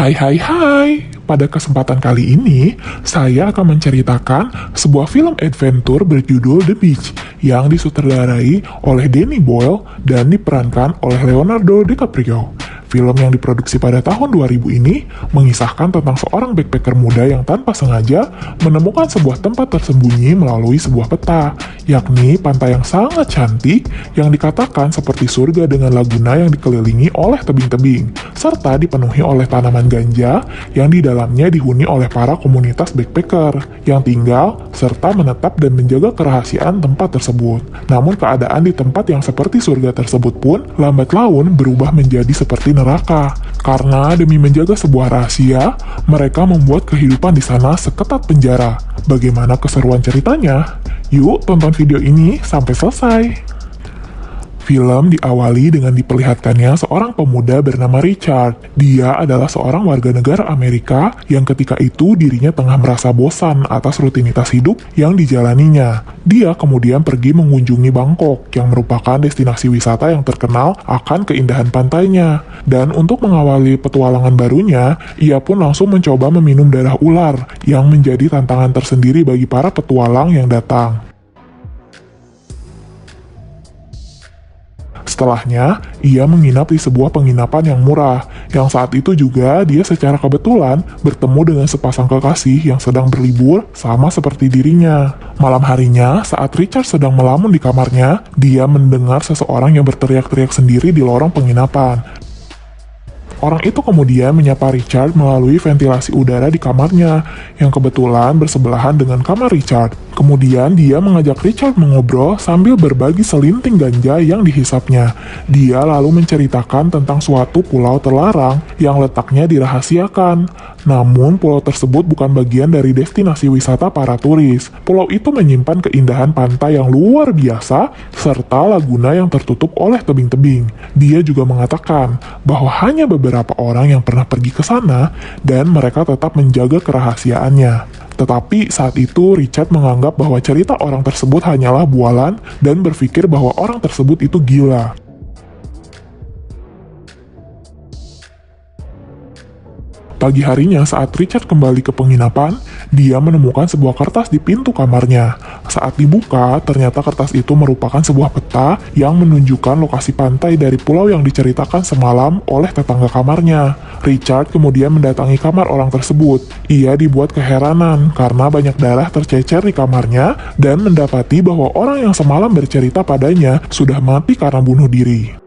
Hai hai hai, pada kesempatan kali ini saya akan menceritakan sebuah film adventure berjudul The Beach yang disutradarai oleh Danny Boyle dan diperankan oleh Leonardo DiCaprio. Film yang diproduksi pada tahun 2000 ini mengisahkan tentang seorang backpacker muda yang tanpa sengaja menemukan sebuah tempat tersembunyi melalui sebuah peta, yakni pantai yang sangat cantik yang dikatakan seperti surga dengan laguna yang dikelilingi oleh tebing-tebing, serta dipenuhi oleh tanaman ganja yang di dalamnya dihuni oleh para komunitas backpacker yang tinggal serta menetap dan menjaga kerahasiaan tempat tersebut. Namun keadaan di tempat yang seperti surga tersebut pun lambat laun berubah menjadi seperti neraka, karena demi menjaga sebuah rahasia, mereka membuat kehidupan di sana seketat penjara. Bagaimana keseruan ceritanya? Yuk tonton video ini sampai selesai. Film diawali dengan diperlihatkannya seorang pemuda bernama Richard. Dia adalah seorang warga negara Amerika yang ketika itu dirinya tengah merasa bosan atas rutinitas hidup yang dijalaninya. Dia kemudian pergi mengunjungi Bangkok yang merupakan destinasi wisata yang terkenal akan keindahan pantainya. Dan untuk mengawali petualangan barunya, ia pun langsung mencoba meminum darah ular yang menjadi tantangan tersendiri bagi para petualang yang datang. Setelahnya, ia menginap di sebuah penginapan yang murah, yang saat itu juga dia secara kebetulan bertemu dengan sepasang kekasih yang sedang berlibur sama seperti dirinya. Malam harinya, saat Richard sedang melamun di kamarnya, dia mendengar seseorang yang berteriak-teriak sendiri di lorong penginapan. Orang itu kemudian menyapa Richard melalui ventilasi udara di kamarnya, yang kebetulan bersebelahan dengan kamar Richard. Kemudian dia mengajak Richard mengobrol sambil berbagi selinting ganja yang dihisapnya. Dia lalu menceritakan tentang suatu pulau terlarang yang letaknya dirahasiakan. Namun pulau tersebut bukan bagian dari destinasi wisata para turis. Pulau itu menyimpan keindahan pantai yang luar biasa serta laguna yang tertutup oleh tebing-tebing. Dia juga mengatakan bahwa hanya beberapa orang yang pernah pergi ke sana dan mereka tetap menjaga kerahasiaannya. Tetapi saat itu Richard menganggap bahwa cerita orang tersebut hanyalah bualan dan berpikir bahwa orang tersebut itu gila. Pagi harinya saat Richard kembali ke penginapan, dia menemukan sebuah kertas di pintu kamarnya. Saat dibuka, ternyata kertas itu merupakan sebuah peta yang menunjukkan lokasi pantai dari pulau yang diceritakan semalam oleh tetangga kamarnya. Richard kemudian mendatangi kamar orang tersebut. Ia dibuat keheranan karena banyak darah tercecer di kamarnya dan mendapati bahwa orang yang semalam bercerita padanya sudah mati karena bunuh diri.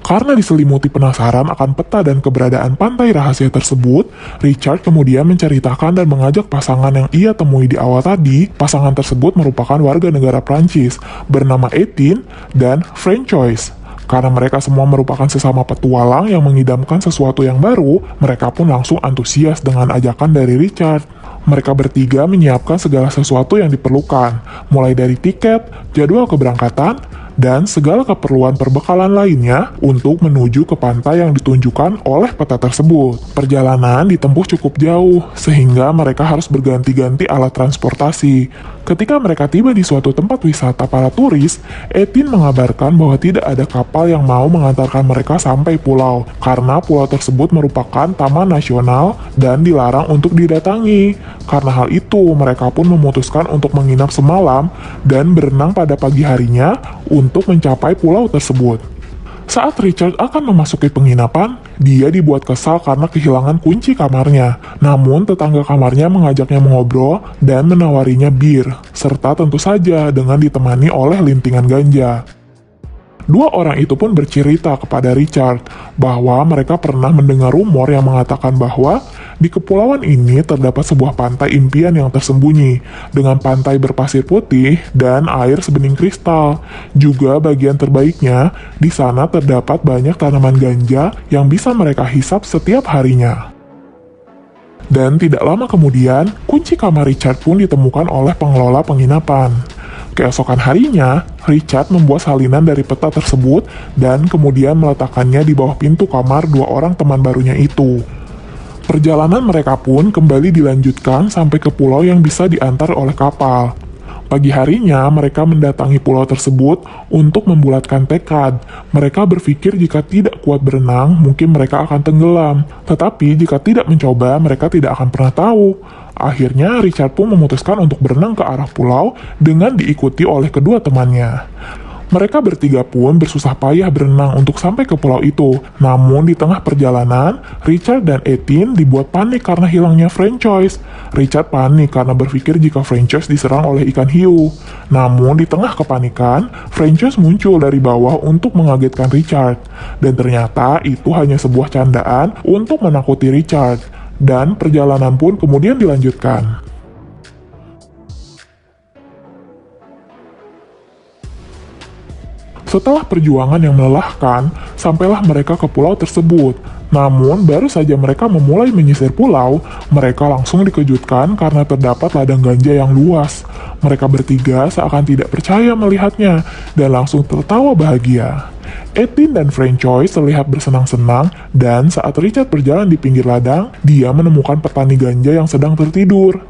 Karena diselimuti penasaran akan peta dan keberadaan pantai rahasia tersebut, Richard kemudian menceritakan dan mengajak pasangan yang ia temui di awal tadi. Pasangan tersebut merupakan warga negara Prancis, bernama Etienne dan Francois. Karena mereka semua merupakan sesama petualang yang mengidamkan sesuatu yang baru, mereka pun langsung antusias dengan ajakan dari Richard. Mereka bertiga menyiapkan segala sesuatu yang diperlukan, mulai dari tiket, jadwal keberangkatan, dan segala keperluan perbekalan lainnya untuk menuju ke pantai yang ditunjukkan oleh peta tersebut. Perjalanan ditempuh cukup jauh, sehingga mereka harus berganti-ganti alat transportasi. Ketika mereka tiba di suatu tempat wisata para turis, Etienne mengabarkan bahwa tidak ada kapal yang mau mengantarkan mereka sampai pulau, karena pulau tersebut merupakan taman nasional dan dilarang untuk didatangi. Karena hal itu, mereka pun memutuskan untuk menginap semalam dan berenang pada pagi harinya untuk mencapai pulau tersebut. Saat Richard akan memasuki penginapan, dia dibuat kesal karena kehilangan kunci kamarnya. Namun tetangga kamarnya mengajaknya mengobrol dan menawarinya bir, serta tentu saja dengan ditemani oleh lintingan ganja. Dua orang itu pun bercerita kepada Richard bahwa mereka pernah mendengar rumor yang mengatakan bahwa di kepulauan ini terdapat sebuah pantai impian yang tersembunyi dengan pantai berpasir putih dan air sebening kristal. Juga bagian terbaiknya, di sana terdapat banyak tanaman ganja yang bisa mereka hisap setiap harinya. Dan tidak lama kemudian, kunci kamar Richard pun ditemukan oleh pengelola penginapan. Keesokan harinya, Richard membuat salinan dari peta tersebut dan kemudian meletakkannya di bawah pintu kamar dua orang teman barunya itu. Perjalanan mereka pun kembali dilanjutkan sampai ke pulau yang bisa diantar oleh kapal. Pagi harinya, mereka mendatangi pulau tersebut untuk membulatkan tekad. Mereka berpikir jika tidak kuat berenang, mungkin mereka akan tenggelam. Tetapi jika tidak mencoba, mereka tidak akan pernah tahu. Akhirnya, Richard pun memutuskan untuk berenang ke arah pulau dengan diikuti oleh kedua temannya. Mereka bertiga pun bersusah payah berenang untuk sampai ke pulau itu. Namun di tengah perjalanan, Richard dan Ethan dibuat panik karena hilangnya franchise. Richard panik karena berpikir jika franchise diserang oleh ikan hiu. Namun di tengah kepanikan, franchise muncul dari bawah untuk mengagetkan Richard. Dan ternyata itu hanya sebuah candaan untuk menakuti Richard. Dan perjalanan pun kemudian dilanjutkan. Setelah perjuangan yang melelahkan, sampailah mereka ke pulau tersebut. Namun, baru saja mereka memulai menyisir pulau, mereka langsung dikejutkan karena terdapat ladang ganja yang luas. Mereka bertiga seakan tidak percaya melihatnya, dan langsung tertawa bahagia. Ethan dan Francois terlihat bersenang-senang, dan saat Richard berjalan di pinggir ladang, dia menemukan petani ganja yang sedang tertidur.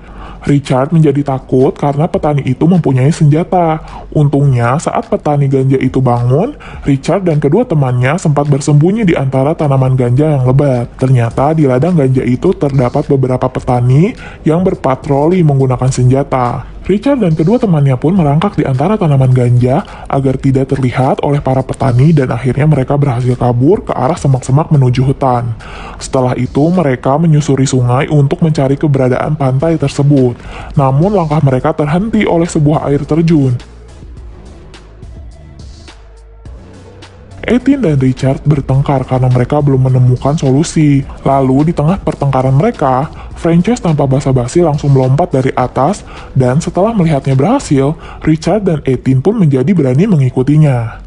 Richard menjadi takut karena petani itu mempunyai senjata. Untungnya, saat petani ganja itu bangun, Richard dan kedua temannya sempat bersembunyi di antara tanaman ganja yang lebat. Ternyata di ladang ganja itu terdapat beberapa petani yang berpatroli menggunakan senjata. Richard dan kedua temannya pun merangkak di antara tanaman ganja agar tidak terlihat oleh para petani dan akhirnya mereka berhasil kabur ke arah semak-semak menuju hutan. Setelah itu mereka menyusuri sungai untuk mencari keberadaan pantai tersebut. Namun langkah mereka terhenti oleh sebuah air terjun. Ethan dan Richard bertengkar karena mereka belum menemukan solusi. Lalu di tengah pertengkaran mereka, Frances tanpa basa-basi langsung melompat dari atas dan setelah melihatnya berhasil, Richard dan Ethan pun menjadi berani mengikutinya.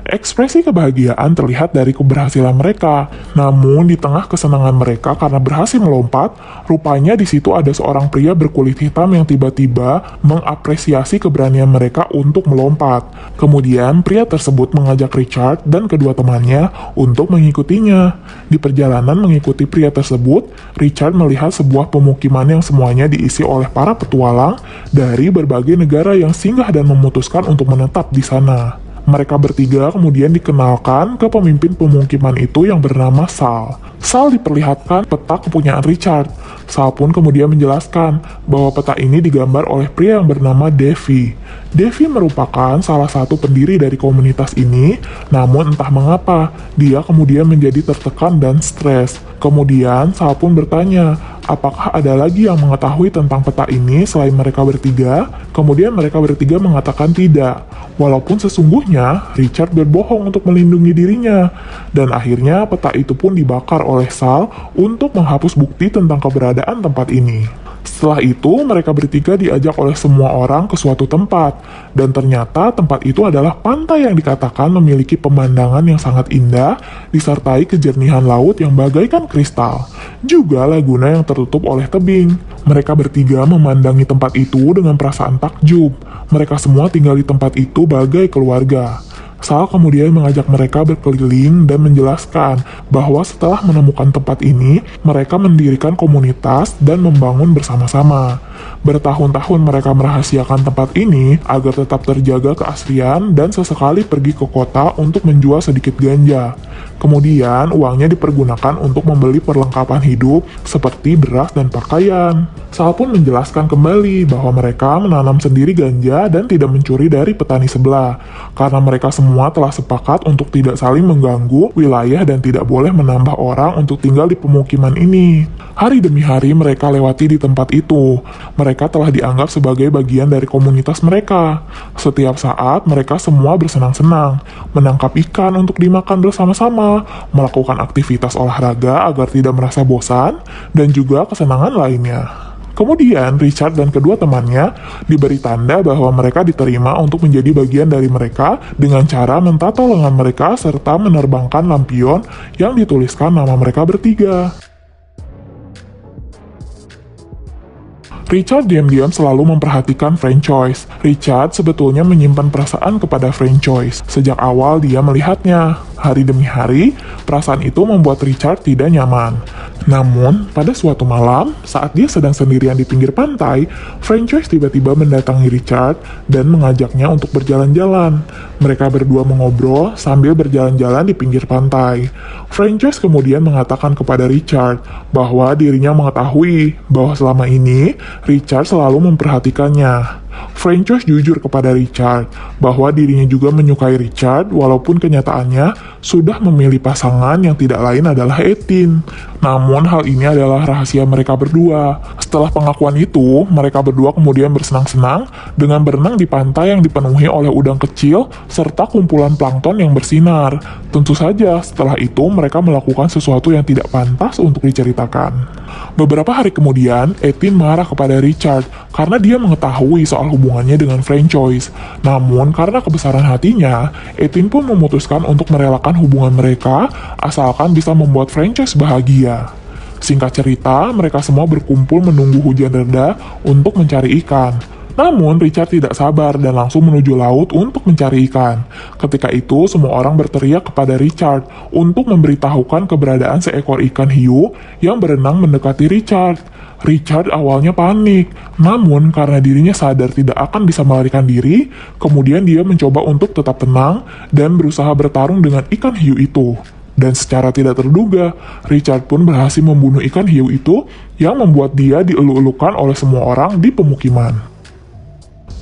Ekspresi kebahagiaan terlihat dari keberhasilan mereka. Namun di tengah kesenangan mereka karena berhasil melompat, rupanya di situ ada seorang pria berkulit hitam yang tiba-tiba mengapresiasi keberanian mereka untuk melompat. Kemudian pria tersebut mengajak Richard dan kedua temannya untuk mengikutinya. Di perjalanan mengikuti pria tersebut, Richard melihat sebuah pemukiman yang semuanya diisi oleh para petualang dari berbagai negara yang singgah dan memutuskan untuk menetap di sana. Mereka bertiga kemudian dikenalkan ke pemimpin pemukiman itu yang bernama Sal. Sal diperlihatkan peta kepunyaan Richard. Sal pun kemudian menjelaskan bahwa peta ini digambar oleh pria yang bernama Davy. Davy merupakan salah satu pendiri dari komunitas ini, namun entah mengapa, dia kemudian menjadi tertekan dan stres. Kemudian Sal pun bertanya, apakah ada lagi yang mengetahui tentang peta ini selain mereka bertiga? Kemudian mereka bertiga mengatakan tidak. Walaupun sesungguhnya Richard berbohong untuk melindungi dirinya. Dan akhirnya peta itu pun dibakar oleh Sal untuk menghapus bukti tentang keberadaan tempat ini. Setelah itu, mereka bertiga diajak oleh semua orang ke suatu tempat. Dan ternyata tempat itu adalah pantai yang dikatakan memiliki pemandangan yang sangat indah, disertai kejernihan laut yang bagaikan kristal. Juga laguna yang tertutup oleh tebing. Mereka bertiga memandangi tempat itu dengan perasaan takjub. Mereka semua tinggal di tempat itu bagai keluarga. Sal kemudian mengajak mereka berkeliling dan menjelaskan bahwa setelah menemukan tempat ini, mereka mendirikan komunitas dan membangun bersama-sama. Bertahun-tahun mereka merahasiakan tempat ini agar tetap terjaga keaslian dan sesekali pergi ke kota untuk menjual sedikit ganja. Kemudian uangnya dipergunakan untuk membeli perlengkapan hidup seperti beras dan pakaian. Sal pun menjelaskan kembali bahwa mereka menanam sendiri ganja dan tidak mencuri dari petani sebelah, karena mereka semua telah sepakat untuk tidak saling mengganggu wilayah dan tidak boleh menambah orang untuk tinggal di pemukiman ini. Hari demi hari mereka lewati di tempat itu. Mereka telah dianggap sebagai bagian dari komunitas mereka. Setiap saat mereka semua bersenang-senang, menangkap ikan untuk dimakan bersama-sama, melakukan aktivitas olahraga agar tidak merasa bosan, dan juga kesenangan lainnya. Kemudian Richard dan kedua temannya diberi tanda bahwa mereka diterima untuk menjadi bagian dari mereka dengan cara mentato lengan mereka serta menerbangkan lampion yang dituliskan nama mereka bertiga. Richard diam-diam selalu memperhatikan Francois. Richard sebetulnya menyimpan perasaan kepada Francois. Sejak awal dia melihatnya. Hari demi hari, perasaan itu membuat Richard tidak nyaman. Namun, pada suatu malam, saat dia sedang sendirian di pinggir pantai, Francois tiba-tiba mendatangi Richard dan mengajaknya untuk berjalan-jalan. Mereka berdua mengobrol sambil berjalan-jalan di pinggir pantai. Francois kemudian mengatakan kepada Richard bahwa dirinya mengetahui bahwa selama ini Richard selalu memperhatikannya. Francois jujur kepada Richard bahwa dirinya juga menyukai Richard walaupun kenyataannya sudah memilih pasangan yang tidak lain adalah Ethan. Namun hal ini adalah rahasia mereka berdua. Setelah pengakuan itu, mereka berdua kemudian bersenang-senang dengan berenang di pantai yang dipenuhi oleh udang kecil serta kumpulan plankton yang bersinar. Tentu saja setelah itu mereka melakukan sesuatu yang tidak pantas untuk diceritakan. Beberapa hari kemudian, Ethan marah kepada Richard karena dia mengetahui soal hubungannya dengan Francois. Namun, karena kebesaran hatinya, Ethan pun memutuskan untuk merelakan hubungan mereka asalkan bisa membuat Francois bahagia. Singkat cerita, mereka semua berkumpul menunggu hujan reda untuk mencari ikan. Namun, Richard tidak sabar dan langsung menuju laut untuk mencari ikan. Ketika itu, semua orang berteriak kepada Richard untuk memberitahukan keberadaan seekor ikan hiu yang berenang mendekati Richard. Richard awalnya panik, namun karena dirinya sadar tidak akan bisa melarikan diri, kemudian dia mencoba untuk tetap tenang dan berusaha bertarung dengan ikan hiu itu. Dan secara tidak terduga, Richard pun berhasil membunuh ikan hiu itu yang membuat dia dieluk-elukan oleh semua orang di pemukiman.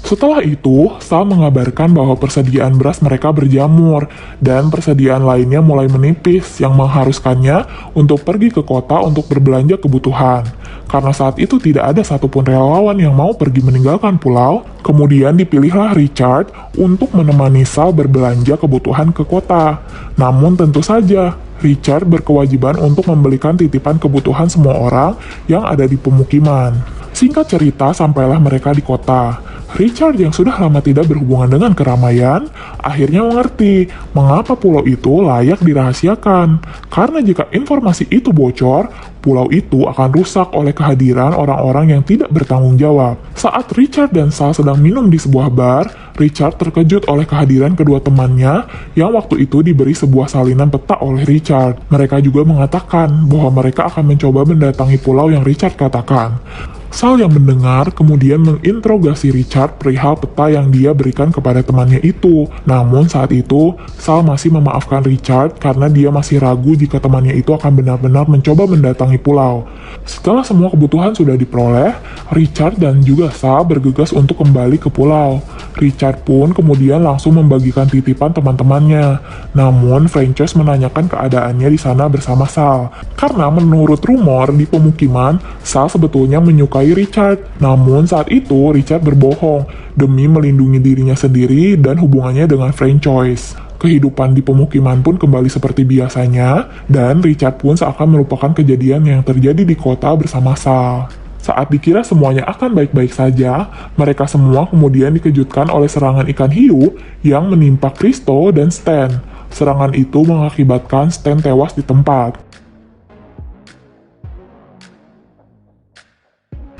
Setelah itu, Sal mengabarkan bahwa persediaan beras mereka berjamur dan persediaan lainnya mulai menipis yang mengharuskannya untuk pergi ke kota untuk berbelanja kebutuhan. Karena saat itu tidak ada satupun relawan yang mau pergi meninggalkan pulau, kemudian dipilihlah Richard untuk menemani Sal berbelanja kebutuhan ke kota. Namun tentu saja, Richard berkewajiban untuk membelikan titipan kebutuhan semua orang yang ada di pemukiman. Singkat cerita, sampailah mereka di kota. Richard yang sudah lama tidak berhubungan dengan keramaian, akhirnya mengerti mengapa pulau itu layak dirahasiakan. Karena jika informasi itu bocor, pulau itu akan rusak oleh kehadiran orang-orang yang tidak bertanggung jawab. Saat Richard dan Sal sedang minum di sebuah bar, Richard terkejut oleh kehadiran kedua temannya yang waktu itu diberi sebuah salinan peta oleh Richard. Mereka juga mengatakan bahwa mereka akan mencoba mendatangi pulau yang Richard katakan. Sal yang mendengar kemudian menginterogasi Richard perihal peta yang dia berikan kepada temannya itu. Namun saat itu, Sal masih memaafkan Richard karena dia masih ragu jika temannya itu akan benar-benar mencoba mendatangi pulau. Setelah semua kebutuhan sudah diperoleh, Richard dan juga Sal bergegas untuk kembali ke pulau. Richard pun kemudian langsung membagikan titipan teman-temannya. Namun, Francois menanyakan keadaannya di sana bersama Sal. Karena menurut rumor di pemukiman, Sal sebetulnya menyukai Richard. Namun saat itu Richard berbohong demi melindungi dirinya sendiri dan hubungannya dengan Francois. Kehidupan di pemukiman pun kembali seperti biasanya dan Richard pun seakan melupakan kejadian yang terjadi di kota bersama Sal. Saat dikira semuanya akan baik-baik saja, mereka semua kemudian dikejutkan oleh serangan ikan hiu yang menimpa Christo dan Stan. Serangan itu mengakibatkan Stan tewas di tempat.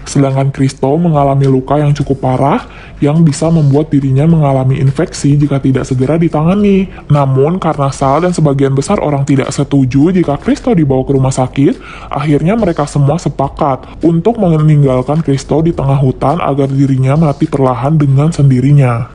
Sedangkan Christo mengalami luka yang cukup parah yang bisa membuat dirinya mengalami infeksi jika tidak segera ditangani. Namun karena Sal dan sebagian besar orang tidak setuju jika Christo dibawa ke rumah sakit, akhirnya mereka semua sepakat untuk meninggalkan Christo di tengah hutan agar dirinya mati perlahan dengan sendirinya.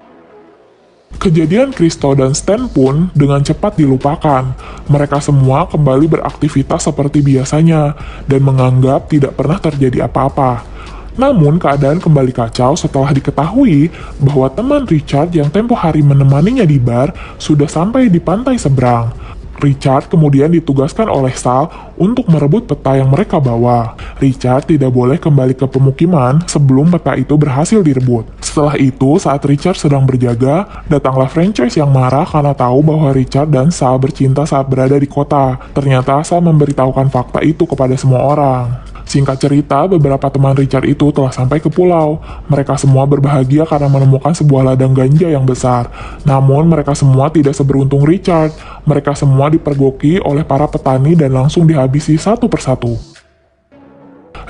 Kejadian Christo dan Stan pun dengan cepat dilupakan. Mereka semua kembali beraktivitas seperti biasanya dan menganggap tidak pernah terjadi apa-apa. Namun keadaan kembali kacau setelah diketahui bahwa teman Richard yang tempo hari menemaninya di bar sudah sampai di pantai seberang. Richard kemudian ditugaskan oleh Sal untuk merebut peta yang mereka bawa. Richard tidak boleh kembali ke pemukiman sebelum peta itu berhasil direbut. Setelah itu, saat Richard sedang berjaga, datanglah Francois yang marah karena tahu bahwa Richard dan Sal bercinta saat berada di kota. Ternyata Sal memberitahukan fakta itu kepada semua orang. Singkat cerita, beberapa teman Richard itu telah sampai ke pulau. Mereka semua berbahagia karena menemukan sebuah ladang ganja yang besar. Namun mereka semua tidak seberuntung Richard. Mereka semua dipergoki oleh para petani dan langsung dihabisi satu persatu.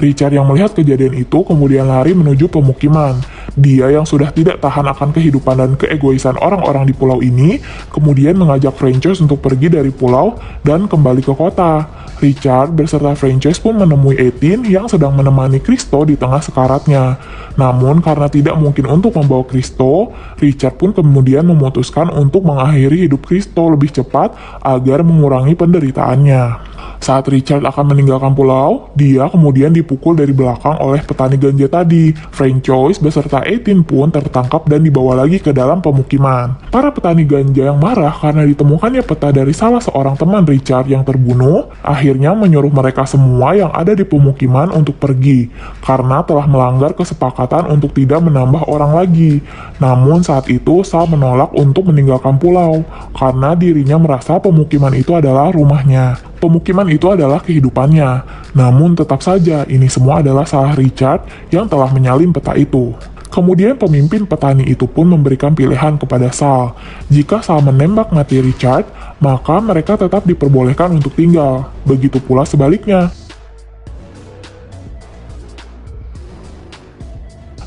Richard yang melihat kejadian itu kemudian lari menuju pemukiman. Dia yang sudah tidak tahan akan kehidupan dan keegoisan orang-orang di pulau ini, kemudian mengajak Frances untuk pergi dari pulau dan kembali ke kota. Richard beserta Frances pun menemui Eileen yang sedang menemani Kristo di tengah sekaratnya. Namun karena tidak mungkin untuk membawa Kristo, Richard pun kemudian memutuskan untuk mengakhiri hidup Kristo lebih cepat agar mengurangi penderitaannya. Saat Richard akan meninggalkan pulau, dia kemudian dipukul dari belakang oleh petani ganja tadi. Frances beserta Eileen pun tertangkap dan dibawa lagi ke dalam pemukiman. Para petani ganja yang marah karena ditemukannya peta dari salah seorang teman Richard yang terbunuh, akhirnya menyuruh mereka semua yang ada di pemukiman untuk pergi, karena telah melanggar kesepakatan untuk tidak menambah orang lagi. Namun saat itu Sal menolak untuk meninggalkan pulau, karena dirinya merasa pemukiman itu adalah rumahnya. Pemukiman itu adalah kehidupannya. Namun tetap saja ini semua adalah salah Richard yang telah menyalin peta itu. Kemudian pemimpin petani itu pun memberikan pilihan kepada Sal. Jika Sal menembak mati Richard, maka mereka tetap diperbolehkan untuk tinggal. Begitu pula sebaliknya.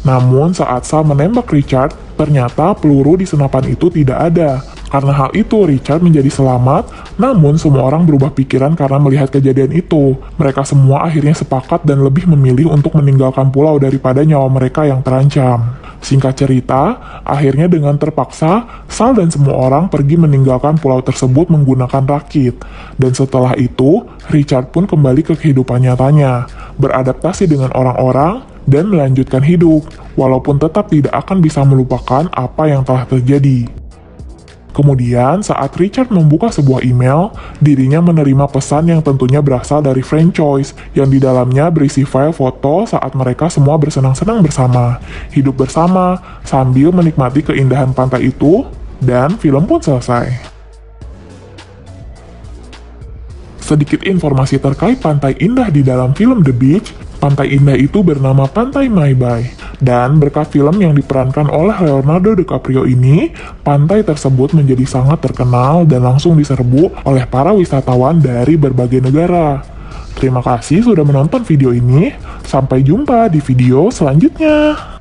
Namun saat Sal menembak Richard, ternyata peluru di senapan itu tidak ada. Karena hal itu, Richard menjadi selamat, namun semua orang berubah pikiran karena melihat kejadian itu. Mereka semua akhirnya sepakat dan lebih memilih untuk meninggalkan pulau daripada nyawa mereka yang terancam. Singkat cerita, akhirnya dengan terpaksa, Sal dan semua orang pergi meninggalkan pulau tersebut menggunakan rakit. Dan setelah itu, Richard pun kembali ke kehidupan nyatanya, beradaptasi dengan orang-orang, dan melanjutkan hidup, walaupun tetap tidak akan bisa melupakan apa yang telah terjadi. Kemudian, saat Richard membuka sebuah email, dirinya menerima pesan yang tentunya berasal dari Frances, yang di dalamnya berisi file foto saat mereka semua bersenang-senang bersama, hidup bersama, sambil menikmati keindahan pantai itu, dan film pun selesai. Sedikit informasi terkait pantai indah di dalam film The Beach. Pantai indah itu bernama Pantai Maibay. Dan berkat film yang diperankan oleh Leonardo DiCaprio ini, pantai tersebut menjadi sangat terkenal dan langsung diserbu oleh para wisatawan dari berbagai negara. Terima kasih sudah menonton video ini. Sampai jumpa di video selanjutnya.